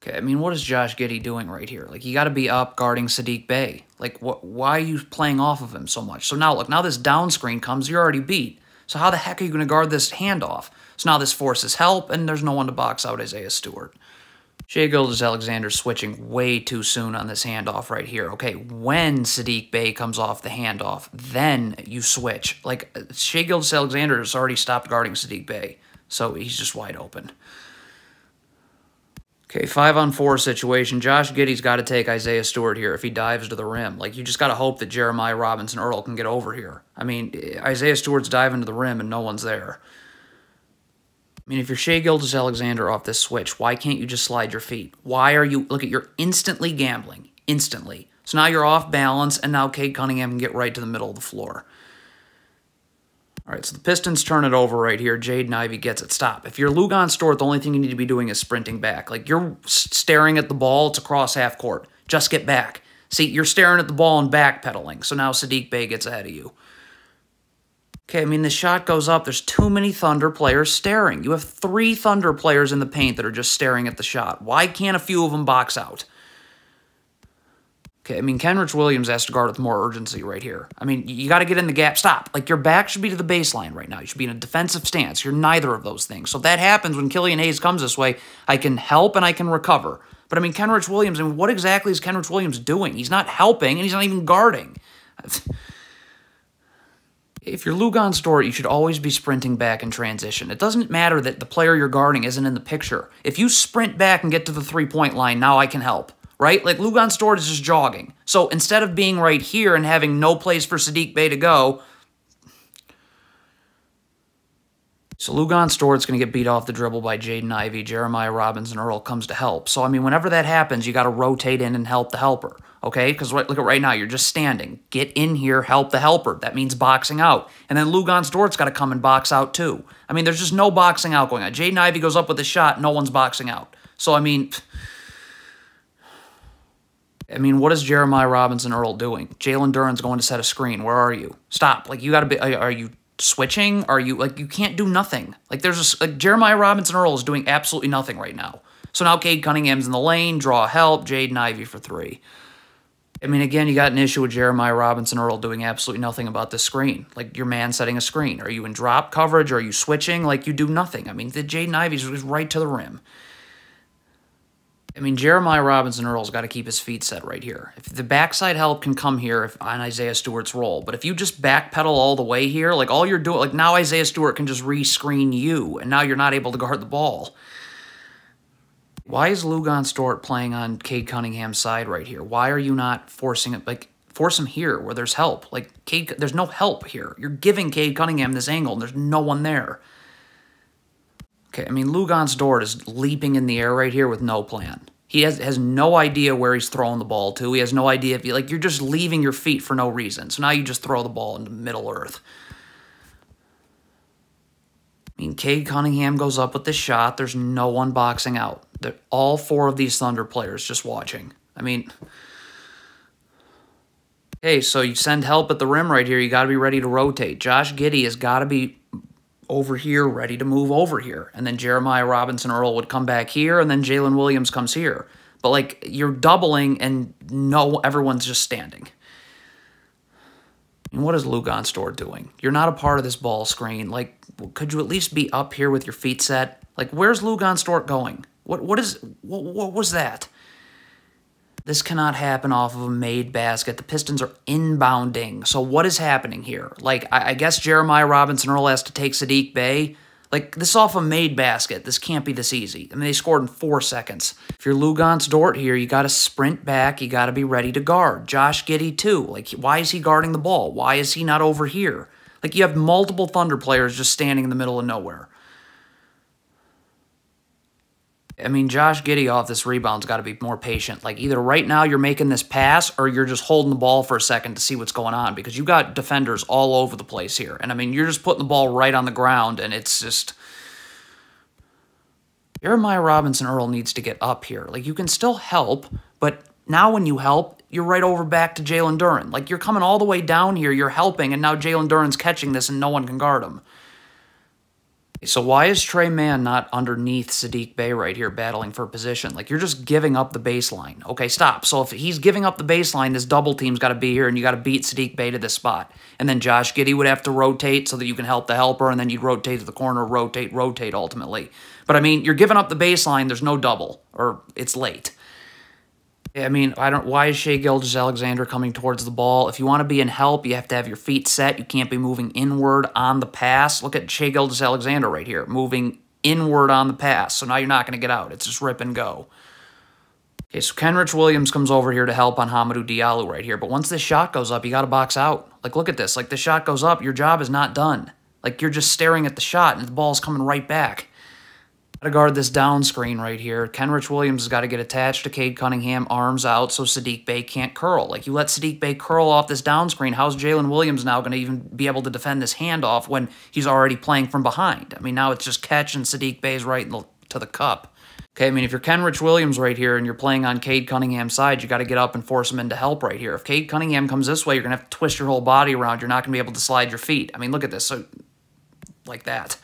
Okay, I mean, what is Josh Giddey doing right here? Like, you got to be up guarding Saddiq Bey. Like, why are you playing off of him so much? So now, look, now this down screen comes, you're already beat. So how the heck are you going to guard this handoff? So now this forces help, and there's no one to box out Isaiah Stewart. Shai Gilgeous-Alexander switching way too soon on this handoff right here. Okay, when Saddiq Bey comes off the handoff, then you switch. Like, Shai Gilgeous-Alexander has already stopped guarding Saddiq Bey, so he's just wide open. Okay, 5-on-4 situation. Josh Giddey's got to take Isaiah Stewart here if he dives to the rim. Like, you just got to hope that Jeremiah Robinson-Earl can get over here. I mean, Isaiah Stewart's diving to the rim and no one's there. I mean, if you're Shai Gilgeous-Alexander off this switch, why can't you just slide your feet? Why are you... Look, you're instantly gambling. Instantly. So now you're off balance, and now Cade Cunningham can get right to the middle of the floor. All right, so the Pistons turn it over right here. Jaden Ivey gets it. Stop. If you're Lugon Stewart, the only thing you need to be doing is sprinting back. Like, you're staring at the ball. It's across half court. Just get back. See, you're staring at the ball and backpedaling. So now Saddiq Bey gets ahead of you. Okay, I mean, the shot goes up. There's too many Thunder players staring. You have 3 Thunder players in the paint that are just staring at the shot. Why can't a few of them box out? Okay, I mean, Kenrich Williams has to guard with more urgency right here. I mean, you got to get in the gap. Stop. Like, your back should be to the baseline right now. You should be in a defensive stance. You're neither of those things. So if that happens when Killian Hayes comes this way, I can help and I can recover. But, I mean, Kenrich Williams, I mean, what exactly is Kenrich Williams doing? He's not helping, and he's not even guarding. If you're Lugon Stewart, you should always be sprinting back in transition. It doesn't matter that the player you're guarding isn't in the picture. If you sprint back and get to the three-point line, now I can help. Right? Like, Lugon Stewart is just jogging. So instead of being right here and having no place for Saddiq Bey to go, so Lugon Stewart's going to get beat off the dribble by Jaden Ivey. Jeremiah Robinson-Earl comes to help. So, I mean, whenever that happens, you got to rotate in and help the helper. Okay? Because look at right now, you're just standing. Get in here, help the helper. That means boxing out. And then Lugon Stewart's got to come and box out too. I mean, there's just no boxing out going on. Jaden Ivey goes up with a shot, no one's boxing out. So, I mean, what is Jeremiah Robinson-Earl doing? Jalen Duren's going to set a screen. Where are you? Stop. Like, you got to be... Are you switching? Are you... Like, you can't do nothing. Like, there's a... Like, Jeremiah Robinson-Earl is doing absolutely nothing right now. So now Cade Cunningham's in the lane. Draw help. Jaden Ivey for 3. I mean, again, you got an issue with Jeremiah Robinson-Earl doing absolutely nothing about this screen. Like, your man setting a screen. Are you in drop coverage? Are you switching? Like, you do nothing. I mean, the Jaden Ivey's right to the rim. I mean, Jeremiah Robinson-Earl's got to keep his feet set right here. If the backside help can come here on Isaiah Stewart's roll, but if you just backpedal all the way here, like all you're doing, like now Isaiah Stewart can just re-screen you, and now you're not able to guard the ball. Why is Lugon Stewart playing on Cade Cunningham's side right here? Why are you not forcing it? Like, force him here where there's help. Like, there's no help here. You're giving Cade Cunningham this angle, and there's no one there. Okay, I mean, Lugon Stewart is leaping in the air right here with no plan. He has no idea where he's throwing the ball to. He has no idea if you're just leaving your feet for no reason. So now you just throw the ball into Middle Earth. I mean, Cade Cunningham goes up with this shot. There's no one boxing out. All 4 of these Thunder players just watching. I mean, hey, so you send help at the rim right here. You got to be ready to rotate. Josh Giddey has got to be over here, ready to move over here. And then Jeremiah Robinson-Earl would come back here, and then Jalen Williams comes here. But, like, you're doubling, and no, everyone's just standing. And what is Lugon Stewart doing? You're not a part of this ball screen. Like, could you at least be up here with your feet set? Like, where's Lugon Stewart going? What was that? This cannot happen off of a made basket. The Pistons are inbounding. So what is happening here? Like, I guess Jeremiah Robinson-Earl has to take Saddiq Bey. Like, this is off a made basket. This can't be this easy. I mean, they scored in 4 seconds. If you're Lugon Stewart here, you got to sprint back. You got to be ready to guard. Josh Giddey, too. Like, why is he guarding the ball? Why is he not over here? Like, you have multiple Thunder players just standing in the middle of nowhere. I mean, Josh Giddey off this rebound's got to be more patient. Like, either right now you're making this pass or you're just holding the ball for a second to see what's going on because you got defenders all over the place here. And, I mean, you're just putting the ball right on the ground, and it's just... Jeremiah Robinson-Earl needs to get up here. Like, you can still help, but now when you help, you're right over back to Jalen Duren. Like, you're coming all the way down here, you're helping, and now Jalen Duren's catching this and no one can guard him. So why is Trey Mann not underneath Sadiq Bey right here battling for position? Like, you're just giving up the baseline. Okay, stop. So if he's giving up the baseline, this double team's got to be here, and you got to beat Sadiq Bey to this spot. And then Josh Giddey would have to rotate so that you can help the helper, and then you'd rotate to the corner, rotate ultimately. But, I mean, you're giving up the baseline. There's no double, or it's late. I mean, why is Shai Gilgeous-Alexander coming towards the ball? If you want to be in help, you have to have your feet set. You can't be moving inward on the pass. Look at Shai Gilgeous-Alexander right here, moving inward on the pass. So now you're not going to get out. It's just rip and go. Okay, so Kenrich Williams comes over here to help on Hamidou Diallo right here. But once this shot goes up, you got to box out. Like, look at this. Like, the shot goes up, your job is not done. Like, you're just staring at the shot, and the ball's coming right back. Got to guard this down screen right here. Kenrich Williams has got to get attached to Cade Cunningham, arms out, so Sadiq Bey can't curl. Like, you let Sadiq Bey curl off this down screen, how's Jalen Williams now going to even be able to defend this handoff when he's already playing from behind? I mean, now it's just catch, and Sadiq Bey's right to the cup. Okay, I mean, if you're Kenrich Williams right here and you're playing on Cade Cunningham's side, you got to get up and force him into help right here. If Cade Cunningham comes this way, you're going to have to twist your whole body around. You're not going to be able to slide your feet. I mean, look at this. So, like that.